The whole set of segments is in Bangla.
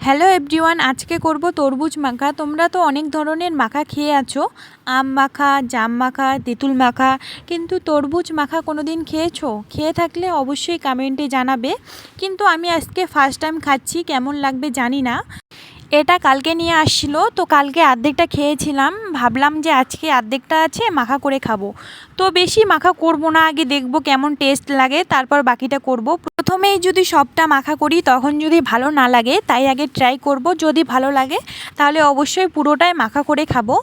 হ্যালো এভরিওয়ান, আজকে করব তরমুজ মাখা। তোমরা তো অনেক ধরনের মাখা খেয়ে আছো, আম মাখা, জাম মাখা, তেঁতুল মাখা, কিন্তু তরমুজ মাখা কোনো দিন খেয়েছো? খেয়ে থাকলে অবশ্যই কমেন্টে জানাবে। কিন্তু আমি আজকে ফার্স্ট টাইম খাচ্ছি, কেমন লাগবে জানি না। এটা কালকে নিয়ে আসছিল, তো কালকে অর্ধেকটা খেয়েছিলাম, ভাবলাম যে আজকে অর্ধেকটা আছে মাখা করে খাবো। তো বেশি মাখা করব না, আগে দেখব কেমন টেস্ট লাগে, তারপর বাকিটা করব। প্রথমেই যদি সবটা মাখা করি তখন যদি ভালো না লাগে, তাই আগে ট্রাই করব, যদি ভালো লাগে তাহলে অবশ্যই পুরোটাই মাখা করে খাবো।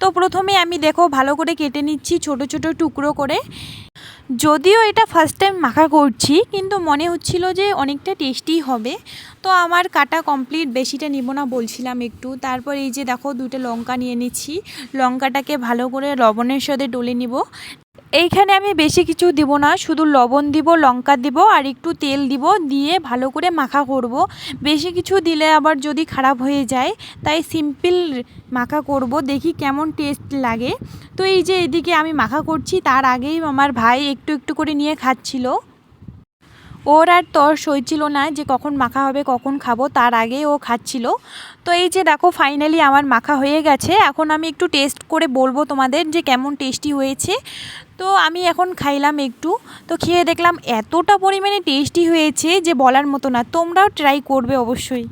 তো প্রথমে আমি দেখো ভালো করে কেটে নিচ্ছি ছোট ছোট টুকরো করে। যদিও এটা ফার্স্ট টাইম মাখা করছি, কিন্তু মনে হচ্ছিল যে অনেকটা টেস্টি হবে। তো আমার কাটা কমপ্লিট, বেশিটা নিব না বলছিলাম একটু। তারপর এই যে দেখো দুটো লঙ্কা নিয়ে নিচ্ছি, লঙ্কাটাকে ভালো করে লবণের সাথে ডলে নিব। এইখানে আমি বেশি কিছু দিব না, শুধু লবণ দিব, লঙ্কা দিব আর একটু তেল দিব, দিয়ে ভালো করে মাখা করব। বেশি কিছু দিলে আবার যদি খারাপ হয়ে যায়, তাই সিম্পল মাখা করব, দেখি কেমন টেস্ট লাগে। তো এই যে এদিকে আমি মাখা করছি, তার আগেই আমার ভাই একটু একটু করে নিয়ে খাচ্ছিল। ওর আর তর সইছিল না যে কখন মাখা হবে কখন খাবো, তার আগে ও খাচ্ছিল। তো এই যে দেখো ফাইনালি আমার মাখা হয়ে গেছে। এখন আমি একটু টেস্ট করে বলবো তোমাদের যে কেমন টেস্টি হয়েছে। তো আমি এখন খাইলাম একটু, তো খেয়ে দেখলাম এতটা পরিমাণে টেস্টি হয়েছে যে বলার মতো না। তোমরাও ট্রাই করবে অবশ্যই।